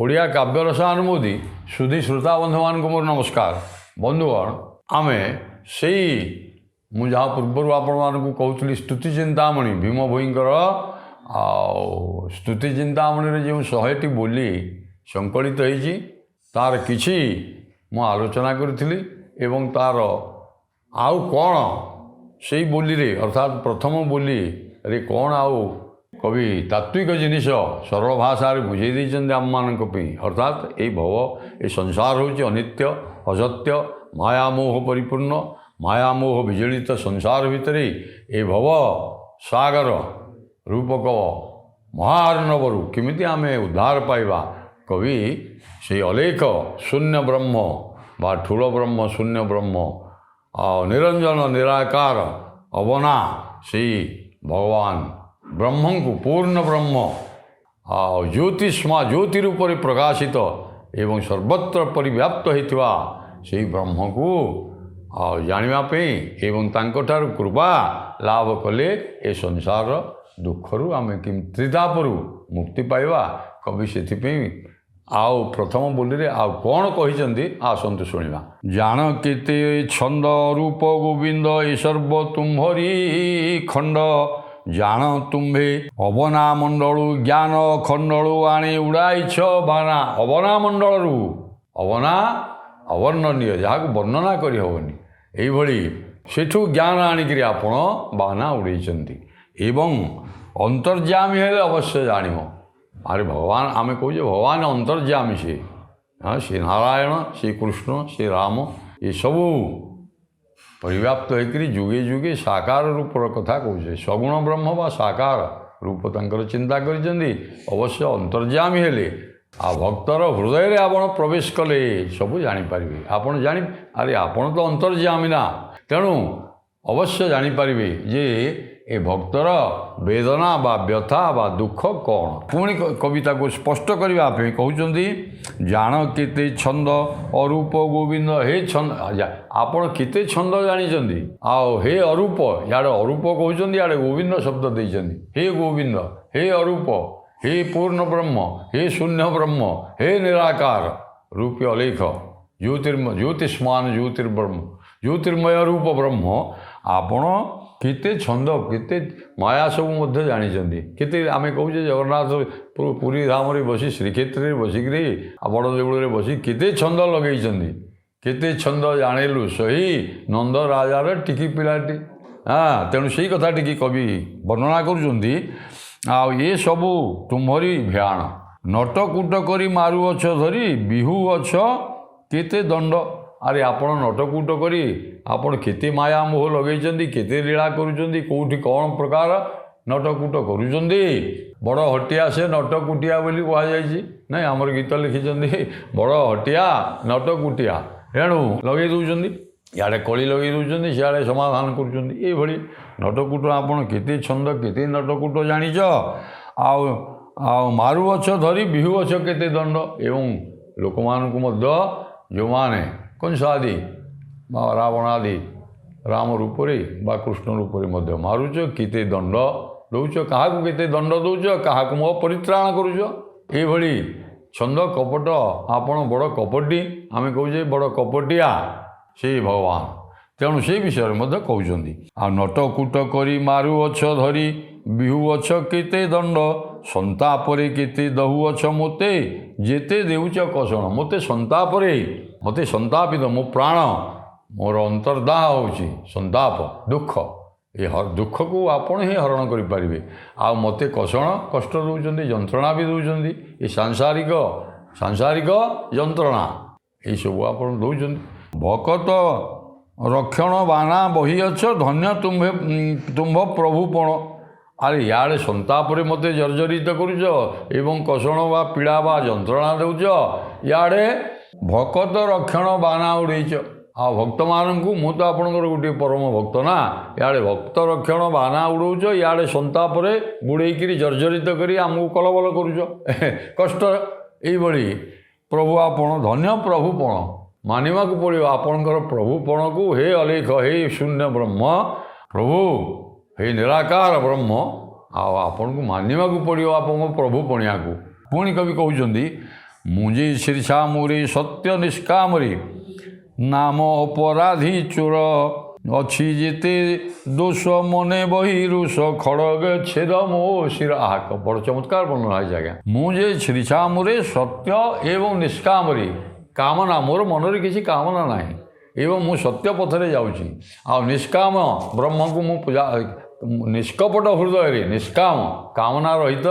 ଓଡ଼ିଆ କାବ୍ୟରସାନୁମୋଦି ସୁଧୀ ଶ୍ରୋତା ବନ୍ଧୁମାନଙ୍କୁ ମୋର ନମସ୍କାର। ବନ୍ଧୁଗଣ, ଆମେ ସେଇ ମୁଁ ଯାହା ପୂର୍ବରୁ ଆପଣମାନଙ୍କୁ କହୁଥିଲି ସ୍ତୁତି ଚିନ୍ତାମଣି ଭୀମ ଭୋଇଙ୍କର ଆଉ ସ୍ତୁତି ଚିନ୍ତାମଣିରେ ଯେଉଁ 100ଟି ବୋଲି ସଂକଳିତ ହେଇଛି ତାର କିଛି ମୁଁ ଆଲୋଚନା କରିଥିଲି ଏବଂ ତାର ଆଉ କ'ଣ ସେଇ ବୋଲିରେ ଅର୍ଥାତ୍ ପ୍ରଥମ ବୋଲିରେ କ'ଣ ଆଉ କବି ତାତ୍ତ୍ୱିକ ଜିନିଷ ସରଳ ଭାଷାରେ ବୁଝେଇ ଦେଇଛନ୍ତି ଆମମାନଙ୍କ ପାଇଁ। ଅର୍ଥାତ୍ ଏଇ ଭବ ଏ ସଂସାର ହେଉଛି ଅନିତ୍ୟ, ଅସତ୍ୟ, ମାୟାମୋହ ପରିପୂର୍ଣ୍ଣ, ମାୟାମୋହ ବିଜଡ଼ିତ ସଂସାର ଭିତରେ ଏ ଭବ ସାଗର ରୂପକ ମହାର୍ଣ୍ଣବରୁ କେମିତି ଆମେ ଉଦ୍ଧାର ପାଇବା। କବି ସେଇ ଅଲେଖ ଶୂନ୍ୟ ବ୍ରହ୍ମ ବା ଠୁଳ ବ୍ରହ୍ମ ଶୂନ୍ୟ ବ୍ରହ୍ମ ଆଉ ନିରଞ୍ଜନ ନିରାକାର ଅବନା ସେଇ ଭଗବାନ ବ୍ରହ୍ମଙ୍କୁ ପୂର୍ଣ୍ଣ ବ୍ରହ୍ମ ଆଉ ଜ୍ୟୋତି ରୂପରେ ପ୍ରକାଶିତ ଏବଂ ସର୍ବତ୍ର ପରିବ୍ୟାପ୍ତ ହୋଇଥିବା ସେହି ବ୍ରହ୍ମକୁ ଆଉ ଜାଣିବା ପାଇଁ ଏବଂ ତାଙ୍କଠାରୁ କୃପା ଲାଭ କଲେ ଏ ସଂସାର ଦୁଃଖରୁ ଆମେ ତ୍ରିତାପରୁ ମୁକ୍ତି ପାଇବା। କବି ସେଥିପାଇଁ ଆଉ ପ୍ରଥମ ବୋଲିରେ ଆଉ କ'ଣ କହିଛନ୍ତି ଆସନ୍ତୁ ଶୁଣିବା। ଜାଣ କେତେ ଛନ୍ଦ ରୂପ ଗୋବିନ୍ଦ ଏ ସର୍ବ ତୁମ୍ଭରି ଖଣ୍ଡ, ଜାଣ ତୁମ୍ଭେ ଅବନା ମଣ୍ଡଳୁ ଜ୍ଞାନ ଖଣ୍ଡଳୁ ଆଣି ଉଡ଼ାଇଛ ବାନା। ଅବନା ମଣ୍ଡଳରୁ, ଅବନା ଅବର୍ଣ୍ଣନୀୟ, ଯାହାକୁ ବର୍ଣ୍ଣନା କରିହେବନି, ଏଇଭଳି ସେଠୁ ଜ୍ଞାନ ଆଣିକିରି ଆପଣ ବାନା ଉଡ଼େଇଛନ୍ତି ଏବଂ ଅନ୍ତର୍ଯାମୀ ହେଲେ ଅବଶ୍ୟ ଜାଣିବ। ଆରେ ଭଗବାନ, ଆମେ କହୁଛେ ଭଗବାନ ଅନ୍ତର୍ଯାମୀ, ସେ ନାରାୟଣ, ସେ କୃଷ୍ଣ, ସେ ରାମ, ଏସବୁ ପରିବ୍ୟାପ୍ତ ହୋଇକରି ଯୁଗେ ଯୁଗେ ସାକାର ରୂପର କଥା କହୁଛେ। ସଗୁଣ ବ୍ରହ୍ମ ବା ସାକାର ରୂପ ତାଙ୍କର ଚିନ୍ତା କରିଛନ୍ତି। ଅବଶ୍ୟ ଅନ୍ତର୍ଯାମୀ ହେଲେ ଆଉ ଭକ୍ତର ହୃଦୟରେ ଆପଣ ପ୍ରବେଶ କଲେ ସବୁ ଜାଣିପାରିବେ। ଆପଣ ଆରେ ଆପଣ ତ ଅନ୍ତର୍ଯାମୀ ନା, ତେଣୁ ଅବଶ୍ୟ ଜାଣିପାରିବେ ଯେ ଏ ଭକ୍ତର ବେଦନା ବା ବ୍ୟଥା ବା ଦୁଃଖ କ'ଣ। ପୁଣି କବିତାକୁ ସ୍ପଷ୍ଟ କରିବା ପାଇଁ କହୁଛନ୍ତି, ଜାଣ କେତେ ଛନ୍ଦ ଅରୂପ ଗୋବିନ୍ଦ। ହେ ଛନ୍ଦ, ଆପଣ କେତେ ଛନ୍ଦ ଜାଣିଛନ୍ତି, ଆଉ ହେ ଅରୂପ, ଇଆଡ଼େ ଅରୂପ କହୁଛନ୍ତି, ଇଆଡ଼େ ଗୋବିନ୍ଦ ଶବ୍ଦ ଦେଇଛନ୍ତି। ହେ ଗୋବିନ୍ଦ, ହେ ଅରୂପ, ହେ ପୂର୍ଣ୍ଣ ବ୍ରହ୍ମ, ହେ ଶୂନ୍ୟ ବ୍ରହ୍ମ, ହେ ନିରାକାର ରୂପେ ଅଲେଖ ଜ୍ୟୋତିଷ୍ମାନ ଜ୍ୟୋତିର୍ବ୍ରହ୍ମ ଜ୍ୟୋତିର୍ମୟ ରୂପ ବ୍ରହ୍ମ। ଆପଣ କେତେ ଛନ୍ଦ, କେତେ ମାୟା ସବୁ ମଧ୍ୟ ଜାଣିଛନ୍ତି। କେତେ ଆମେ କହୁଛେ ଜଗନ୍ନାଥ ପୁରୀ ଧାମରେ ବସି ଶ୍ରୀକ୍ଷେତ୍ରରେ ବସିକିରି ବଡ଼ ଦେଉଳରେ ବସି କେତେ ଛନ୍ଦ ଲଗେଇଛନ୍ତି। କେତେ ଛନ୍ଦ ଜାଣିଲୁ ସହି ନନ୍ଦ ରାଜାର ଟିକି ପିଲାଟି। ତେଣୁ ସେଇ କଥା ଟିକେ କବି ବର୍ଣ୍ଣନା କରୁଛନ୍ତି। ଆଉ ଏସବୁ ତୁମ୍ଭରି ଭ୍ୟାଣ, ନଟକୁଟ କରି ମାରୁଅଛ ଧରି ବିହୁ ଅଛ କେତେ ଦଣ୍ଡ। ଆରେ ଆପଣ ନଟକୁଟ କରି ଆପଣ କେତେ ମାୟା ମୋହ ଲଗେଇଛନ୍ତି, କେତେ ଲୀଳା କରୁଛନ୍ତି, କେଉଁଠି କ'ଣ ପ୍ରକାର ନଟକୁଟ କରୁଛନ୍ତି। ବଡ଼ ହଟିଆ ସେ ନଟକୁଟିଆ ବୋଲି କୁହାଯାଇଛି। ନାଇଁ, ଆମର ଗୀତ ଲେଖିଛନ୍ତି ବଡ଼ ହଟିଆ ନଟକୁଟିଆ, ଏଣୁ ଲଗେଇ ଦେଉଛନ୍ତି, ଇଆଡ଼େ କଳି ଲଗେଇ ଦେଉଛନ୍ତି, ସିଆଡ଼େ ସମାଧାନ କରୁଛନ୍ତି। ଏଇଭଳି ନଟକୁଟ ଆପଣ କେତେ ଛନ୍ଦ, କେତେ ନଟକୁଟ ଜାଣିଛ। ଆଉ ମାରୁଅଛ ଧରି ବିହୁଅଛ କେତେ ଦଣ୍ଡ, ଏବଂ ଲୋକମାନଙ୍କୁ ମଧ୍ୟ ଯେଉଁମାନେ କଂସ ଆଦି ବା ରାବଣ ଆଦି ରାମ ରୂପରେ ବା କୃଷ୍ଣ ରୂପରେ ମଧ୍ୟ ମାରୁଛ, କେତେ ଦଣ୍ଡ ଦେଉଛ, କାହାକୁ କେତେ ଦଣ୍ଡ ଦେଉଛ, କାହାକୁ ମୋ ପରିତ୍ରାଣ କରୁଛ। ଏଇଭଳି ଛନ୍ଦ କପଟ, ଆପଣ ବଡ଼ କପଟି, ଆମେ କହୁଛେ ବଡ଼ କପଟିଆ ସେଇ ଭଗବାନ। ତେଣୁ ସେଇ ବିଷୟରେ ମଧ୍ୟ କହୁଛନ୍ତି। ଆଉ ନଟକୁଟ କରି ମାରୁଅଛ ଧରି ବିହୁଅଛ କେତେ ଦଣ୍ଡ, ସନ୍ତାପରେ କେତେ ଦହୁଅଛ ମୋତେ ଯେତେ ଦେଉଛ କଷଣ। ମୋତେ ସନ୍ତାପରେ, ମୋତେ ସନ୍ତାପିତ, ମୋ ପ୍ରାଣ, ମୋର ଅନ୍ତର୍ଦାହ ହେଉଛି ସନ୍ତାପ ଦୁଃଖ। ଏ ଦୁଃଖକୁ ଆପଣ ହିଁ ହରଣ କରିପାରିବେ। ଆଉ ମୋତେ କଷଣ, କଷ୍ଟ ଦେଉଛନ୍ତି, ଯନ୍ତ୍ରଣା ବି ଦେଉଛନ୍ତି। ଏ ସାଂସାରିକ ଯନ୍ତ୍ରଣା ଏଇସବୁ ଆପଣ ଦେଉଛନ୍ତି। ଭକତ ରକ୍ଷଣ ବାନା ବହିଅଛ ଧନ୍ୟ ତୁମ୍ଭ ପ୍ରଭୁପଣ। ଆରେ ଇଆଡ଼େ ସନ୍ତାପରେ ମୋତେ ଜର୍ଜରିତ କରୁଛ ଏବଂ କଷଣ ବା ପୀଡ଼ା ବା ଯନ୍ତ୍ରଣା ଦେଉଛ, ଇଆଡ଼େ ଭକତ ରକ୍ଷଣ ବାନା ଉଡ଼େଇଛ। ଆଉ ଭକ୍ତମାନଙ୍କୁ, ମୁଁ ତ ଆପଣଙ୍କର ଗୋଟିଏ ପରମ ଭକ୍ତ ନା, ଇଆଡ଼େ ଭକ୍ତ ରକ୍ଷଣ ବାନା ଉଡ଼ଉଛ, ଇଆଡ଼େ ସନ୍ତାପରେ ବୁଡ଼େଇକିରି ଜର୍ଜରିତ କରି ଆମକୁ କଲବଲ କରୁଛ, କଷ୍ଟ। ଏଇଭଳି ପ୍ରଭୁ ଆପଣ, ଧନ୍ୟ ପ୍ରଭୁପଣ, ମାନିବାକୁ ପଡ଼ିବ ଆପଣଙ୍କର ପ୍ରଭୁପଣକୁ। ହେ ଅଲେଖ, ହେ ଶୂନ୍ୟ ବ୍ରହ୍ମ ପ୍ରଭୁ, ହେ ନିରାକାର ବ୍ରହ୍ମ, ଆଉ ଆପଣଙ୍କୁ ମାନିବାକୁ ପଡ଼ିବ ଆପଣଙ୍କ ପ୍ରଭୁ ପଣିଆକୁ। ପୁଣି କବି କହୁଛନ୍ତି, ମୁଞ୍ଜି ଶୀର୍ଷା ମୁରି ସତ୍ୟ ନିଷ୍କାମରି ନାମ ଅପରାଧୀ ଚୋର ଅଛି ଯେତେ ଦୋଷ ମନେ ବହି ରୁଷ ଖଡ଼ଗ ଛେଦ ମୋ ଶିର ଆହାକ। ବଡ଼ ଚମତ୍କାର ବର୍ଣ୍ଣନା ହେଇଛି ଆଜ୍ଞା। ମୁଁ ଯେ ଛିରିଛା ମୁରେ ସତ୍ୟ ଏବଂ ନିଷ୍କାମରେ କାମନା, ମୋର ମନରେ କିଛି କାମନା ନାହିଁ ଏବଂ ମୁଁ ସତ୍ୟ ପଥରେ ଯାଉଛି। ଆଉ ନିଷ୍କାମ ବ୍ରହ୍ମକୁ ମୁଁ ପୂଜା, ନିଷ୍କପଟ ହୃଦୟରେ, ନିଷ୍କାମ କାମନା ରହିତ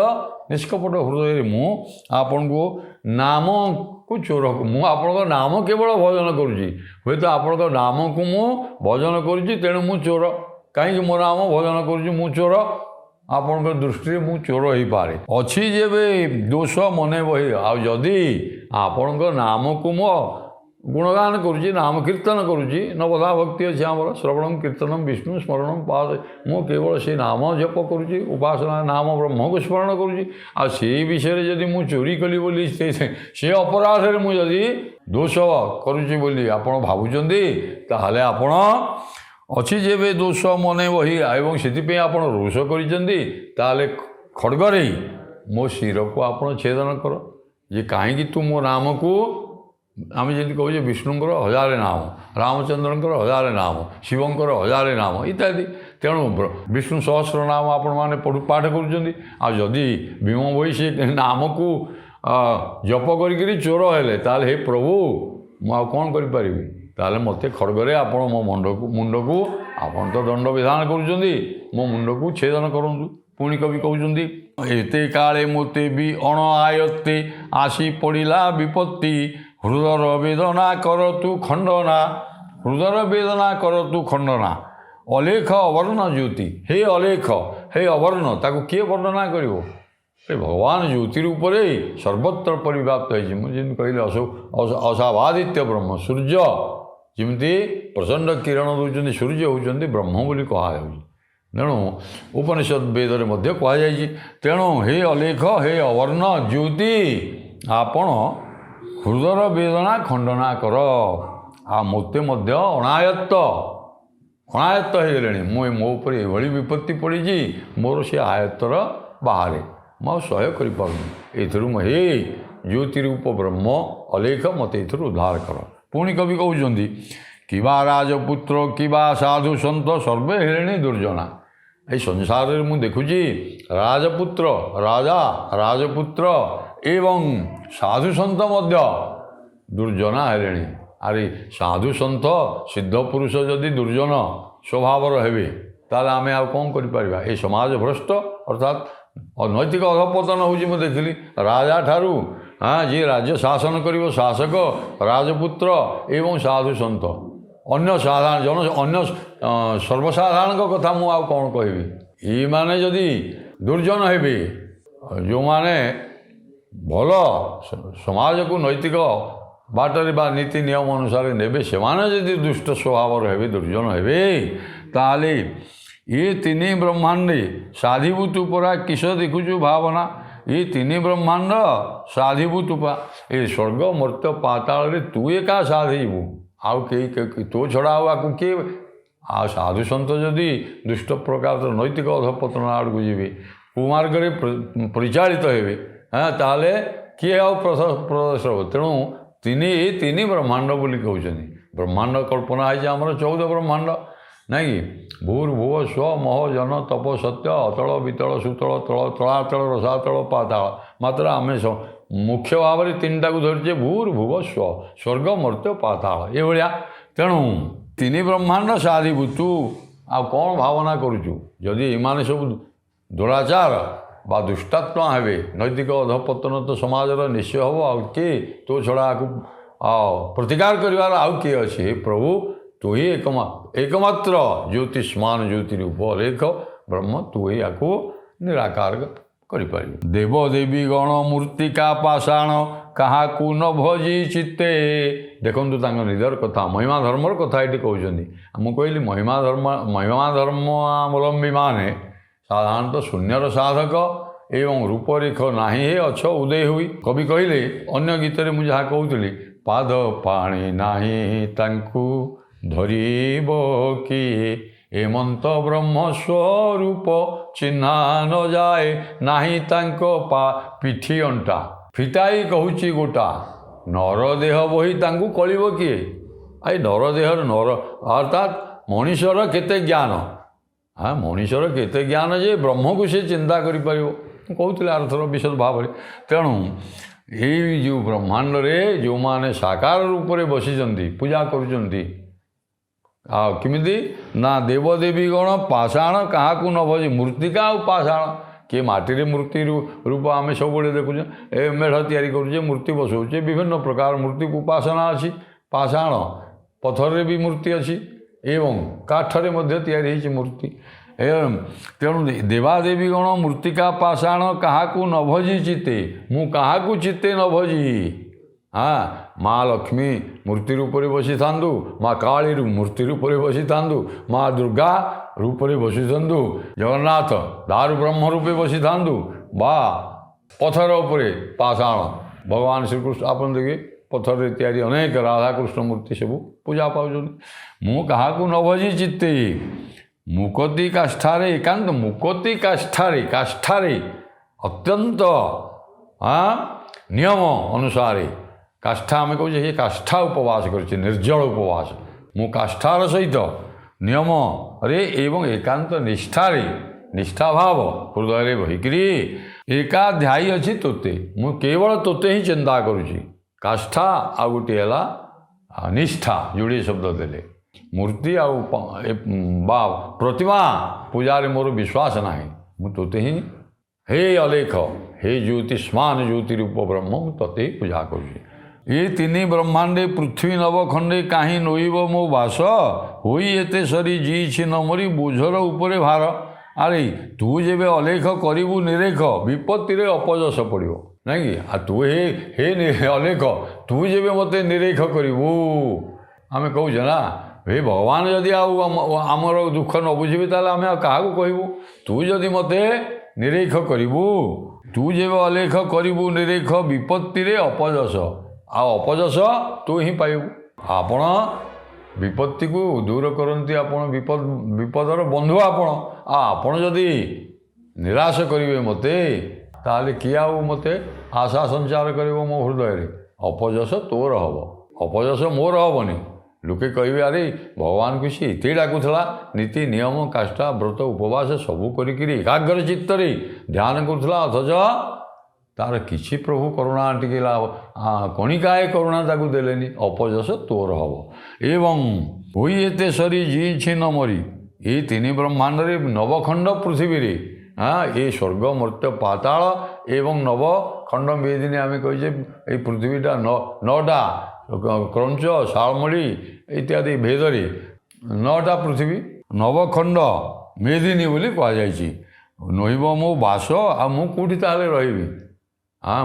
ନିଷ୍କପଟ ହୃଦୟରେ ମୁଁ ଆପଣଙ୍କୁ ନାମକୁ ଚୋରକୁ, ମୁଁ ଆପଣଙ୍କ ନାମ କେବଳ ଭଜନ କରୁଛି। ହୁଏତ ଆପଣଙ୍କ ନାମକୁ ମୁଁ ଭଜନ କରୁଛି, ତେଣୁ ମୁଁ ଚୋର। କାହିଁକି ମୋ ନାମ ଭଜନ କରୁଛି, ମୁଁ ଚୋର? ଆପଣଙ୍କ ଦୃଷ୍ଟିରେ ମୁଁ ଚୋର ହେଇପାରେ। ଅଛି ଯେବେ ଦୋଷ ମନେ ବହି, ଆଉ ଯଦି ଆପଣଙ୍କ ନାମକୁ ମୁଁ ଗୁଣଗାନ କରୁଛି, ନାମ କୀର୍ତ୍ତନ କରୁଛି, ନବଧା ଭକ୍ତି ଅଛି ଆମର, ଶ୍ରବଣମ୍ କୀର୍ତ୍ତନମ ବିଷ୍ଣୁ ସ୍ମରଣମ୍ ପାଦ, ମୁଁ କେବଳ ସେ ନାମ ଜପ କରୁଛି, ଉପାସନା ନାମ ବ୍ରହ୍ମକୁ ସ୍ମରଣ କରୁଛି। ଆଉ ସେଇ ବିଷୟରେ ଯଦି ମୁଁ ଚୋରି କଲି ବୋଲି ସେ ଅପରାଧରେ ମୁଁ ଯଦି ଦୋଷ କରୁଛି ବୋଲି ଆପଣ ଭାବୁଛନ୍ତି, ତାହେଲେ ଆପଣ ଅଛି ଯେବେ ଦୋଷ ମନେ ବହି ଏବଂ ସେଥିପାଇଁ ଆପଣ ରୋଷ କରିଛନ୍ତି, ତାହେଲେ ଖଡ଼ଗରେ ମୋ ଶିରକୁ ଆପଣ ଛେଦନ କର। ଯେ କାହିଁକି ତୁ ମୋ ନାମକୁ, ଆମେ ଯେମିତି କହୁଛେ ବିଷ୍ଣୁଙ୍କର 1000 ନାମ, ରାମଚନ୍ଦ୍ରଙ୍କର 1000 ନାମ, ଶିବଙ୍କର 1000 ନାମ ଇତ୍ୟାଦି, ତେଣୁ ବିଷ୍ଣୁ ସହସ୍ର ନାମ ଆପଣମାନେ ପାଠ କରୁଛନ୍ତି। ଆଉ ଯଦି ଭୀମ ଭୋଇ ସେ ନାମକୁ ଜପ କରିକିରି ଚୋର ହେଲେ, ତାହେଲେ ହେ ପ୍ରଭୁ ମୁଁ ଆଉ କ'ଣ କରିପାରିବି? ତାହେଲେ ମୋତେ ଖଡ଼ଗରେ ଆପଣ ମୋ ମୁଣ୍ଡକୁ ଆପଣ ତ ଦଣ୍ଡ ବିଧାନ କରୁଛନ୍ତି, ମୋ ମୁଣ୍ଡକୁ ଛେଦନ କରନ୍ତୁ। ପୁଣି କବି କହୁଛନ୍ତି, ଏତେ କାଳେ ମୋତେ ବି ଅଣ ଆୟତ୍ତେ ଆସି ପଡ଼ିଲା ବିପତ୍ତି, ହୃଦର ବେଦନା କର ତୁ ଖଣ୍ଡନା, ହୃଦର ବେଦନା କର ତୁ ଖଣ୍ଡନା। ଅଲେଖ ଅବର୍ଣ୍ଣ ଜ୍ୟୋତି, ହେ ଅଲେଖ, ହେ ଅବର୍ଣ୍ଣ, ତାକୁ କିଏ ବର୍ଣ୍ଣନା କରିବ? ସେ ଭଗବାନ ଜ୍ୟୋତି ରୂପରେ ସର୍ବତ୍ର ପରିବ୍ୟାପ୍ତ ହେଇଛି। ମୁଁ ଯେମିତି କହିଲି ଅସାବାଦିତ୍ୟ ବ୍ରହ୍ମ, ସୂର୍ଯ୍ୟ ଯେମିତି ପ୍ରଚଣ୍ଡ କିରଣ ଦେଉଛନ୍ତି, ସୂର୍ଯ୍ୟ ହେଉଛନ୍ତି ବ୍ରହ୍ମ ବୋଲି କୁହାଯାଉଛି। ତେଣୁ ଉପନିଷଦ ବେଦରେ ମଧ୍ୟ କୁହାଯାଇଛି। ତେଣୁ ହେ ଅଲେଖ, ହେ ଅବର୍ଣ୍ଣ ଜ୍ୟୋତି, ଆପଣ ହୃଦର ବେଦନା ଖଣ୍ଡନା କର। ଆଉ ମୋତେ ମଧ୍ୟ ଅଣାୟତ୍ତ ହେଇଗଲେଣି, ମୋ ଉପରେ ଏଭଳି ବିପତ୍ତି ପଡ଼ିଛି, ମୋର ସେ ଆୟତ୍ତର ବାହାରେ, ମୁଁ ଆଉ ସହ୍ୟ କରିପାରୁନି। ଏଥିରୁ ହେ ଜ୍ୟୋତି ରୂପ ବ୍ରହ୍ମ ଅଲେଖ, ମୋତେ ଏଥିରୁ ଉଦ୍ଧାର କର। ପୁଣି କବି କହୁଛନ୍ତି, କିବା ରାଜପୁତ୍ର କିବା ସାଧୁ ସନ୍ଥ ସର୍ବେ ହେଲେଣି ଦୁର୍ଜନା। এই ସଂସାରରେ ମୁଁ ଦେଖୁଛି ରାଜପୁତ୍ର, ରାଜା, ରାଜପୁତ୍ର ଏବଂ ସାଧୁସନ୍ଥ ମଧ୍ୟ ଦୁର୍ଜନା ହେଲେଣି। ଆରେ ସାଧୁସନ୍ଥ ସିଦ୍ଧ ପୁରୁଷ ଯଦି ଦୁର୍ଜନ ସ୍ୱଭାବର ହେବେ, ତାହେଲେ ଆମେ ଆଉ କ'ଣ କରିପାରିବା? ଏ ସମାଜ ଭ୍ରଷ୍ଟ, ଅର୍ଥାତ୍ ଅନୈତିକ ଅଧପତନ ହେଉଛି। ମୁଁ ଦେଖିଲି ରାଜା ଠାରୁ ଯିଏ ରାଜ୍ୟ ଶାସନ କରିବ, ଶାସକ, ରାଜପୁତ୍ର ଏବଂ ସାଧୁସନ୍ଥ, ଅନ୍ୟ ସାଧାରଣ ଅନ୍ୟ ସର୍ବସାଧାରଣଙ୍କ କଥା ମୁଁ ଆଉ କ'ଣ କହିବି? ଏଇମାନେ ଯଦି ଦୁର୍ଜନ ହେବେ, ଯେଉଁମାନେ ଭଲ ସମାଜକୁ ନୈତିକ ବାଟରେ ବା ନୀତି ନିୟମ ଅନୁସାରେ ନେବେ, ସେମାନେ ଯଦି ଦୁଷ୍ଟ ସ୍ୱଭାବର ହେବେ, ଦୁର୍ଜନ ହେବେ, ତାହେଲେ ଏ ତିନି ବ୍ରହ୍ମାଣ୍ଡେ ସାଧିଭୂତ ପରା କିସ ଦେଖୁଛୁ ଭାବନା। ଏ ତିନି ବ୍ରହ୍ମାଣ୍ଡ ସାଧିଭୂତ ପା, ଏ ସ୍ୱର୍ଗ ମର୍ତ୍ତ୍ୟ ପାତାଳରେ ତୁ ଏକା ସାଧିବୁ, ଆଉ କେହି ତୋ ଛଡ଼ା ଆଉ ଆକୁ କିଏ? ଆଉ ସାଧୁସନ୍ଥ ଯଦି ଦୁଷ୍ଟ ପ୍ରକାରର ନୈତିକ ଅଧପତନ ଆଡ଼କୁ ଯିବେ, କୁମାର୍ଗରେ ପରିଚାଳିତ ହେବେ, ତାହେଲେ କିଏ ଆଉ ପ୍ରଦର୍ଶ ହେବ? ତେଣୁ ତିନି ବ୍ରହ୍ମାଣ୍ଡ ବୋଲି କହୁଛନ୍ତି। ବ୍ରହ୍ମାଣ୍ଡ କଳ୍ପନା ହେଇଛି ଆମର 14 ବ୍ରହ୍ମାଣ୍ଡ, ନାଇଁ କି? ଭୂର୍ଭୁବ ସ୍ୱ ମହ ଜନ ତପ ସତ୍ୟ ଅତଳ ବିତଳ ସୁତଳ ତଳ ତଳାତଳ ରସାତଳ ପାତାଳ। ମାତ୍ର ଆମେ ମୁଖ୍ୟ ଭାବରେ ତିନିଟାକୁ ଧରିଛେ, ଭୂର୍ଭୁବ ସ୍ୱ, ସ୍ୱର୍ଗ ମର୍ତ୍ତ୍ୟ ପାତାଳ ଏଭଳିଆ। ତେଣୁ ତିନି ବ୍ରହ୍ମାଣ୍ଡ ସାଧିଭୂତ, ଆଉ କ'ଣ ଭାବନା କରୁଛୁ? ଯଦି ଏମାନେ ସବୁ ଦୁରାଚାର ବା ଦୁଷ୍ଟାତ୍ମା ହେବେ, ନୈତିକ ଅଧପତନ ତ ସମାଜର ନିଶ୍ଚୟ ହେବ। ଆଉ କିଏ ତୋ ଛଡ଼ା ଆକୁ ପ୍ରତିକାର କରିବାର ଆଉ କିଏ ଅଛି? ହେ ପ୍ରଭୁ, ତୁ ହିଁ ଏକମାତ୍ର ଜ୍ୟୋତିଷ୍ମାନ ଜ୍ୟୋତି ରୂପ ଅଲେଖ ବ୍ରହ୍ମ, ତୁ ହିଁ ଆକୁ ନିରାକାର କରିପାରିବୁ। ଦେବ ଦେବୀ ଗଣ ମୂର୍ତ୍ତିକା ପାଷାଣ କାହାକୁ ନ ଭଜି ଚିତ୍ତେ। ଦେଖନ୍ତୁ ତାଙ୍କ ନିଦର କଥା, ମହିମା ଧର୍ମର କଥା ଏଠି କହୁଛନ୍ତି। ମୁଁ କହିଲି ମହିମା ଧର୍ମାବଲମ୍ବୀମାନେ ସାଧାରଣତଃ ଶୂନ୍ୟର ସାଧକ ଏବଂ ରୂପରେଖ ନାହିଁ ହେ ଅଛ ଉଦୟ ହୋଇ। କବି କହିଲେ ଅନ୍ୟ ଗୀତରେ ମୁଁ ଯାହା କହୁଥିଲି, ପାଦ ପାଣି ନାହିଁ ତାଙ୍କୁ ଧରିବ କିଏ, ଏମନ୍ତ ବ୍ରହ୍ମ ସ୍ୱରୂପ ଚିହ୍ନା ନ ଯାଏ ନାହିଁ ତାଙ୍କ ପିଠି ଅଣ୍ଟା। ଫିଟାଇ କହୁଛି ଗୋଟା ନର ଦେହ ବହି ତାଙ୍କୁ କଳିବ କିଏ। ଏଇ ନର ଦେହର ନର ଅର୍ଥାତ୍ ମଣିଷର କେତେ ଜ୍ଞାନ, ମଣିଷର କେତେ ଜ୍ଞାନ ଯେ ବ୍ରହ୍ମକୁ ସେ ଚିନ୍ତା କରିପାରିବ। ମୁଁ କହୁଥିଲି ଆରଥର ବିଶଦ ଭାବରେ। ତେଣୁ ଏଇ ଯେଉଁ ବ୍ରହ୍ମାଣ୍ଡରେ ଯେଉଁମାନେ ସାକାର ରୂପରେ ବସିଛନ୍ତି ପୂଜା କରୁଛନ୍ତି, ଆଉ କେମିତି ନା ଦେବଦେବୀଗଣ ପାଷାଣ କାହାକୁ ନ ଭଜି, ମୂର୍ତ୍ତିକା ଆଉ ପାଷାଣ। କିଏ ମାଟିରେ ମୂର୍ତ୍ତି ରୂପ ଆମେ ସବୁବେଳେ ଦେଖୁଛେ, ଏ ମେଢ଼ ତିଆରି କରୁଛେ, ମୂର୍ତ୍ତି ବସଉଛେ, ବିଭିନ୍ନ ପ୍ରକାର ମୂର୍ତ୍ତି ଉପାସନା ଅଛି। ପାଷାଣ ପଥରରେ ବି ମୂର୍ତ୍ତି ଅଛି ଏବଂ କାଠରେ ମଧ୍ୟ ତିଆରି ହେଇଛି ମୂର୍ତ୍ତି। ତେଣୁ ଦେବାଦେବୀଗଣ ମୂର୍ତ୍ତିକା ପାଷାଣ କାହାକୁ ନ ଭଜି ଚିତ୍ତେ, ମୁଁ କାହାକୁ ଚିତ୍ତେ ନ ଭଜି। ମା ଲକ୍ଷ୍ମୀ ମୂର୍ତ୍ତି ରୂପରେ ବସିଥାନ୍ତୁ, ମା କାଳୀ ମୂର୍ତ୍ତି ରୂପରେ ବସିଥାନ୍ତୁ, ମା ଦୁର୍ଗା ରୂପରେ ବସିଥାନ୍ତୁ, ଜଗନ୍ନାଥ ଦାରୁ ବ୍ରହ୍ମ ରୂପେ ବସିଥାନ୍ତୁ, ବା ପଥର ଉପରେ ପାଷାଣ ଭଗବାନ ଶ୍ରୀକୃଷ୍ଣ ଆପଣ ଦେଖିବେ ପଥରରେ ତିଆରି ଅନେକ ରାଧାକୃଷ୍ଣ ମୂର୍ତ୍ତି ସବୁ ପୂଜା ପାଉଛନ୍ତି। ମୁଁ କାହାକୁ ନ ଭଜି ଚିତ୍ତେ ମୁକତି କାଷ୍ଠାରେ ଏକାନ୍ତ, ମୁକତି କାଷ୍ଠାରେ ଅତ୍ୟନ୍ତ ନିୟମ ଅନୁସାରେ କାଷ୍ଠା ଆମେ କହୁଛେ, ଏ କାଷ୍ଠା ଉପବାସ କରିଛି, ନିର୍ଜଳ ଉପବାସ। ମୁଁ କାଷ୍ଠାର ସହିତ ନିୟମରେ ଏବଂ ଏକାନ୍ତ ନିଷ୍ଠାରେ, ନିଷ୍ଠାଭାବ ହୃଦୟରେ ବହିକିରି ଏକା ଧ୍ୟାୟୀ ଅଛି ତୋତେ, ମୁଁ କେବଳ ତୋତେ ହିଁ ଚିନ୍ତା କରୁଛି। କାଷ୍ଠା ଆଉ ଗୋଟିଏ ହେଲା ନିଷ୍ଠା, ଯୋଡ଼ିଏ ଶବ୍ଦ ଦେଲେ। ମୂର୍ତ୍ତି ଆଉ ବା ପ୍ରତିମା ପୂଜାରେ ମୋର ବିଶ୍ୱାସ ନାହିଁ, ମୁଁ ତୋତେ ହିଁ ହେ ଅଲେଖ, ହେ ଜ୍ୟୋତିଷ୍ମାନ ଜ୍ୟୋତି ରୂପ ବ୍ରହ୍ମ, ମୁଁ ତୋତେ ହିଁ ପୂଜା କରୁଛି। ଏ ତିନି ବ୍ରହ୍ମାଣ୍ଡେ ପୃଥିବୀ ନବଖଣ୍ଡେ କାହିଁ ନୋଇବ ମୋ ବାସ, ହୋଇ ଏତେ ସରି ଜିଇଛି ନ ମରି ବୋଝର ଉପରେ ଭାର। ଆରେ ତୁ ଯେବେ ଅଲେଖ କରିବୁ ନିରେଖ, ବିପତ୍ତିରେ ଅପଯଶ ପଡ଼ିବ, ନାଇଁ କି? ଆଉ ତୁ ହେ ଅଲେଖ, ତୁ ଯେବେ ମୋତେ ନିରେଖ କରିବୁ, ଆମେ କହୁଛେ ନା ହେ ଭଗବାନ ଯଦି ଆଉ ଆମର ଦୁଃଖ ନ ବୁଝିବେ ତାହେଲେ ଆମେ ଆଉ କାହାକୁ କହିବୁ? ତୁ ଯଦି ମୋତେ ନିରେଖ କରିବୁ, ତୁ ଯେବେ ଅଲେଖ କରିବୁ ନିରେଖ, ବିପତ୍ତିରେ ଅପଯଶ, ଆଉ ଅପଯଶ ତୁ ହିଁ ପାଇବୁ। ଆପଣ ବିପତ୍ତିକୁ ଦୂର କରନ୍ତି, ଆପଣ ବିପଦର ବନ୍ଧୁ ଆପଣ। ଆପଣ ଯଦି ନିରାଶ କରିବେ ମୋତେ, ତାହେଲେ କିଏ ଆଉ ମୋତେ ଆଶା ସଞ୍ଚାର କରିବ ମୋ ହୃଦୟରେ? ଅପଯଶ ତୋର ହେବ, ଅପଯଶ ମୋର ହେବନି। ଲୋକେ କହିବେ ଆରେ ଭଗବାନଙ୍କୁ ସେ ଏତେ ଡାକୁଥିଲା, ନୀତି ନିୟମ କାଷ୍ଠା ବ୍ରତ ଉପବାସ ସବୁ କରିକିରି ଏକାଗ୍ର ଚିତ୍ତରେ ଧ୍ୟାନ କରୁଥିଲା, ଅଥଚ ତାର କିଛି ପ୍ରଭୁ କରୁଣା ଟିକେ କଣିକାଏ କରୁଣା ତାକୁ ଦେଲେନି। ଅପଯଶ ତୋର ହେବ। ଏବଂ ହୋଇ ଏତେ ସରି ଜିଇଛି ନ ମରି, ଏ ତିନି ବ୍ରହ୍ମାଣ୍ଡରେ ନବଖଣ୍ଡ ପୃଥିବୀରେ ଏ ସ୍ୱର୍ଗ ମର୍ତ୍ତ୍ୟ ପାତାଳ ଏବଂ ନବଖଣ୍ଡ ବେଦିନୀ ଆମେ କହିଛେ, ଏଇ ପୃଥିବୀଟା ନଅଟା କ୍ରଞ୍ଚ ଶାଳମଳି ଇତ୍ୟାଦି ଭେଦରେ 9ଟା ପୃଥିବୀ ନବଖଣ୍ଡ ମେଦିନୀ ବୋଲି କୁହାଯାଇଛି। ନୋଇବ ମୋ ବାସ, ଆଉ ମୁଁ କେଉଁଠି ତାହେଲେ ରହିବି?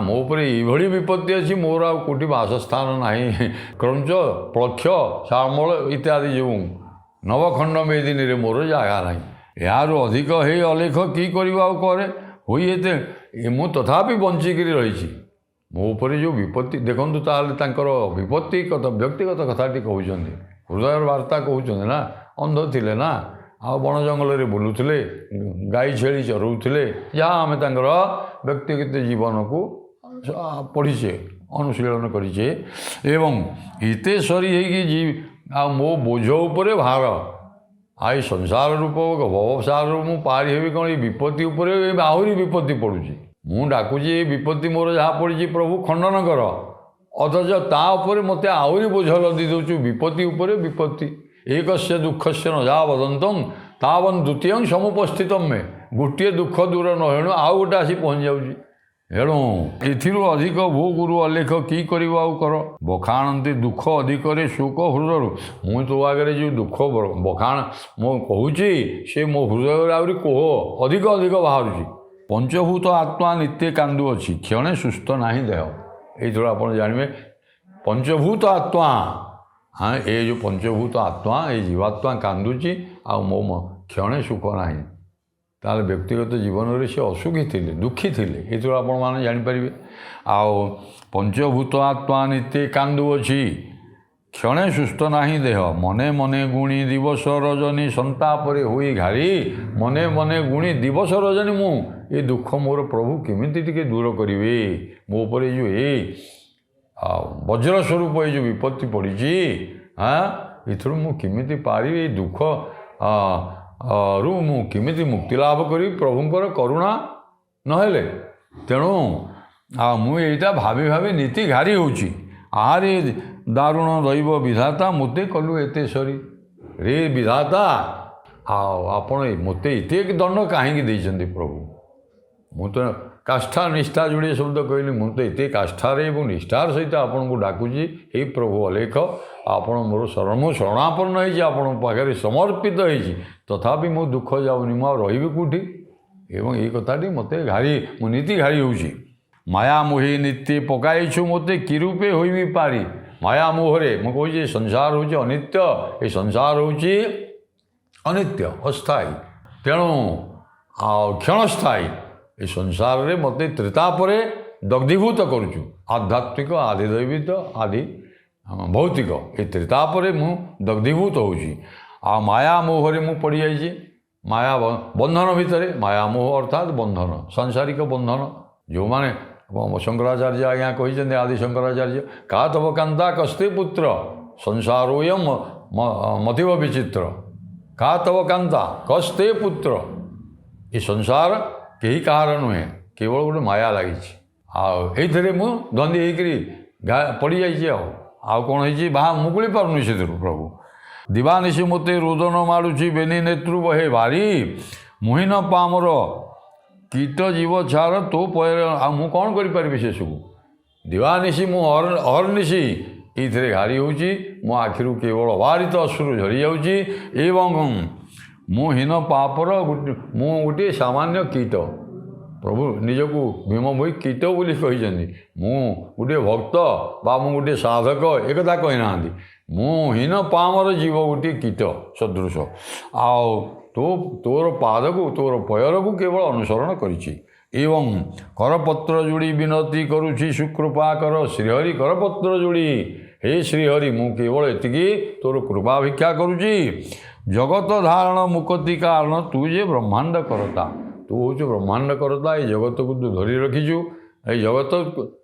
ମୋ ଉପରେ ଏଇଭଳି ବିପତ୍ତି ଅଛି, ମୋର ଆଉ କେଉଁଠି ବାସସ୍ଥାନ ନାହିଁ। କ୍ରଞ୍ଚ ପ୍ଳକ୍ଷ ଶାଳମଳ ଇତ୍ୟାଦି ଯେଉଁ ନବଖଣ୍ଡ ମେଦିନୀରେ ମୋର ଜାଗା ନାହିଁ। ଏହାରୁ ଅଧିକ ହେଇ ଅଲେଖ କି କରିବ ଆଉ କରେ, ହୋଇ ଏତେ ମୁଁ ତଥାପି ବଞ୍ଚିକିରି ରହିଛି। ମୋ ଉପରେ ଯେଉଁ ବିପତ୍ତି ଦେଖନ୍ତୁ, ତାହେଲେ ତାଙ୍କର ବିପତ୍ତି କଥା ବ୍ୟକ୍ତିଗତ କଥାଟି କହୁଛନ୍ତି, ହୃଦୟର ବାର୍ତ୍ତା କହୁଛନ୍ତି ନା। ଅନ୍ଧ ଥିଲେ ନା, ଆଉ ବଣ ଜଙ୍ଗଲରେ ବୁଲୁଥିଲେ, ଗାଈ ଛେଳି ଚରାଉଥିଲେ, ଯାହା ଆମେ ତାଙ୍କର ବ୍ୟକ୍ତିଗତ ଜୀବନକୁ ପଢ଼ିଛେ, ଅନୁଶୀଳନ କରିଛେ। ଏବଂ ଏତେ ସରି ହେଇକି ଆଉ ମୋ ବୋଝ ଉପରେ ଭାର, ଏଇ ସଂସାର ରୂପ ଭବସାରରୁ ମୁଁ ପାରି ହେବି କ'ଣ? ଏଇ ବିପତ୍ତି ଉପରେ ଆହୁରି ବିପତ୍ତି ପଡ଼ୁଛି। ମୁଁ ଡାକୁଛି ଏ ବିପତ୍ତି ମୋର ଯାହା ପଡ଼ିଛି ପ୍ରଭୁ ଖଣ୍ଡନ କର, ଅଥଚ ତା ଉପରେ ମୋତେ ଆହୁରି ବୋଝ ଲଦି ଦେଉଛୁ। ବିପତ୍ତି ଉପରେ ବିପତ୍ତି, ଏକସ୍ୟ ଦୁଃଖସ୍ୟ ନ ଯା ବଦନ୍ତଂ ତାବନ୍ ଦ୍ୱିତୀୟଂ ସମୁପସ୍ଥିତଂ ମେ। ଗୋଟିଏ ଦୁଃଖ ଦୂର ନ ହେଣୁ ଆଉ ଗୋଟେ ଆସି ପହଞ୍ଚି ଯାଉଛି। ଏଣୁ ଏଥିରୁ ଅଧିକ ଭୋ ଗୁରୁ ଅଲେଖ କି କରିବ ଆଉ କର। ବଖାଣନ୍ତି ଦୁଃଖ ଅଧିକରେ ଶୋକ ହୃଦୟରୁ। ମୁଁ ତୋ ଆଗରେ ଯେଉଁ ଦୁଃଖ ବଖାଣ ମୁଁ କହୁଛି, ସେ ମୋ ହୃଦୟରେ ଆହୁରି କୋହ ଅଧିକ ଅଧିକ ବାହାରୁଛି। ପଞ୍ଚଭୂତ ଆତ୍ମା ନିତ୍ୟ କାନ୍ଦୁଅଛି, କ୍ଷଣେ ସୁସ୍ଥ ନାହିଁ ଦେହ। ଏଇଥିରୁ ଆପଣ ଜାଣିବେ ପଞ୍ଚଭୂତ ଆତ୍ମା, ଏ ଯେଉଁ ପଞ୍ଚଭୂତ ଆତ୍ମା, ଏଇ ଜୀବାତ୍ମା କାନ୍ଦୁଛି, ଆଉ ମୋ କ୍ଷଣେ ସୁଖ ନାହିଁ। ତାହେଲେ ବ୍ୟକ୍ତିଗତ ଜୀବନରେ ସେ ଅସୁଖୀ ଥିଲେ, ଦୁଃଖୀ ଥିଲେ। ଏଥିରୁ ଆପଣମାନେ ଜାଣିପାରିବେ। ଆଉ ପଞ୍ଚଭୂତ ଆତ୍ମା ନିତ୍ୟ କାନ୍ଦୁଅଛି, क्षणे सुस्थ नाही देह मने मने गुणी दिवस रजनी संतापरे हुई घारी मने मने गुणी दिवस रजनी मु ये दुख मोर प्रभु केमिति टिके दूर करिवे मो उपरे जो ए वज्र स्वरूप ये जो विपत्ति पड़ी हाँ इथर मु केमिति पारिबे ए दुख रु मु केमिति मुक्ति लाभ करी प्रभुंकर करुणा नहेले तेणु मु एटा भाभी भाभी नीति घारी होची आरे दारुण दैव विधाता मुते कलु एते सरी रे विधाता आपण मते एते दंड कहीं देइछन्ति प्रभु मु तो काष्ठा निष्ठा जोड़े शब्द कहली मु तो एते काष्ठार और निष्ठार सहित आपन को डाकुची हे प्रभु अलेख आपण मोर शरण शरणापन्न होइछि आपण पाखरे समर्पित होइछि तथापि मो दुख जाउनी मु रहिबे कोठी एवं ये कथाटी मते घारी मु नीति घारी होउछि माया मोहि नित्य पकाइछु मते कि रूपे होइबि पारी माया मोहरे मु कहूँ संसार हूँ अनित्य ये संसार हूँ अनित्य अस्थायी तेणु क्षणस्थायी ये संसार रे मते त्रितापरे दग्धीभूत करुचु आध्यात्मिक आदिदैविक आदि भौतिक ये त्रितापरे मु दग्धीभूत होउची आ माया मोहरे मु पड़ी जाइए माया बंधन भितर माया मोह अर्थात बंधन सांसारिक बंधन जो माने शंकराचार्य आज्ञा कहते आदि शंकराचार्य का तव कांता कस्ते पुत्र संसारोयम मतिव विचित्र का तव कांता कस्ते पुत्र ये संसार कहीं कहार नुहे केवल गोटे माया लगी आईथे मु द्वंद्वी होकर पड़ जा कौन हो बाहा मुकुली पारुनी से प्रभु दिवानिशी मते रोदन माड़ुची बेनी नेत्रु बहे भारी मुहीन पामर कीट जीव छार तो पयर मु कौन करी से सब दिवानिशी मु अहर्निशी ये घारी होची मो आखिरु केवल अबारित अश्रु झरी जाऊँगी एवं मु हीन पापर मु गोटे सामान्य कीट प्रभु निजको भीम भई कीट बोली कही मु गोटे भक्त बा मु गोटे साधक एक कहीना मु हीन पामर जीव गोटे कीट सदृश आओ तोर पाद को तोर पयर को केवल अनुसरण करिछि एवं करपत्र जोड़ी विनती करुछि सुकृपा कर श्रीहरि करपत्र जोड़ी हे श्रीहरि मु केवल एतिकी तोर कृपा भिक्षा करुछि जगत धारण मुक्ति कारण तू जे ब्रह्मांड करता तू हूँ ब्रह्मांड करता ये जगत को तू धरी रखीचु ये जगत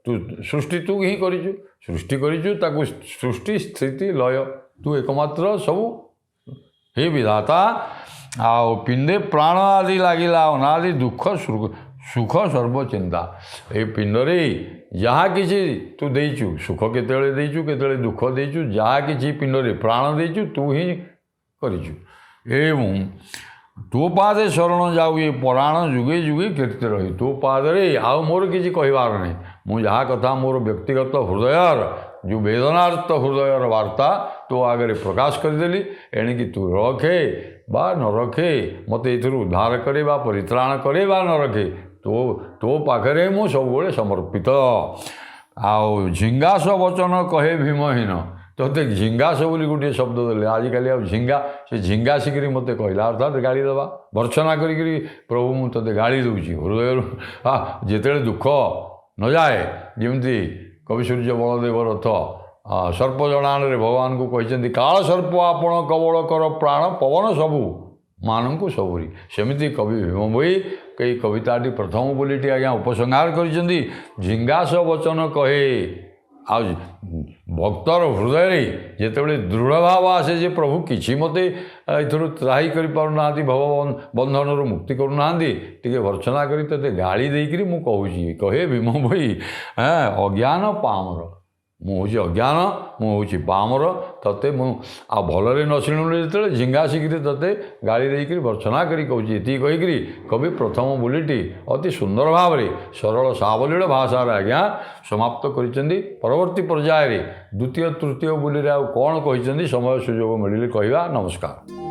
तू सृष्टि तू ही करिचु सृष्टि करिचु ताकू सृष्टि स्थिति लय तू एकमात्र सबू हे विधाता आओ पिंडे प्राण आदि लगिला अनादि दुख सुख सर्वचिंता ये पिंडरे जहाँ किसी तू देचु सुख केतले देचु केतले दुख देचु जहाँ किसी पिंडरे प्राण देचु तू ही करिचु एवं तो पादे शरण जाऊ ये पुराण जुगे जुगे कीर्ति रही तो पादरे आउ मोर किसी कहबार नहीं मु जहाँ कथा मोर व्यक्तिगत हृदयर जो वेदनार्थ हृदयर वार्ता तो आगे प्रकाश करदेली एणिकी तू रखे बा न रखे मत एथुरु उद्धार करे बा परित्राण करे बा न रखे तो पाखरे मु सब समर्पित आउ झिंगास वचन कहे भीमहीन तोते झिंगास बोली गोटे शब्द देले आजिकल आ झिंगा से झिंगा सिकरी मत कहला अर्थात गाड़ी देवा भर्सना करी प्रभु मु ते गाड़ी दूची हृदय जिते दुख न जाए जमी कवि सूर्य बलदेव रथ सर्प जनान भगवान को कहते काल सर्प आपण कबल कर प्राण पवन सबू मानू सबुरी सेमती कवि भीम भई कई कविताटी प्रथम बोलीटी आज्ञा उपसंहार कर झिंगास वचन कहे आ भक्तर हृदय जिते दृढ़ भाव आसे जे प्रभु किसी मते एथुरु त्राही कर पारुना भव बंधन मुक्ति करूना टे भर्सना करी ते गाड़ी देकरी मु कहूँ कहे भीम भई अज्ञान पामर मु हूँ अज्ञान मु हूँ पामर तते मु आ भलरे न शुणुले जो झिंगा शिखरी तते गाड़ी देकरी भर्सना करी कहूँ ये कहीकि कवि प्रथम बोलीटी अति सुंदर भाव में सरल सावलील भाषार आज्ञा समाप्त कर परवर्ती पर्यायर द्वितीय तृतीय बोली कौन कहते समय सुजोग मिले कहवा नमस्कार।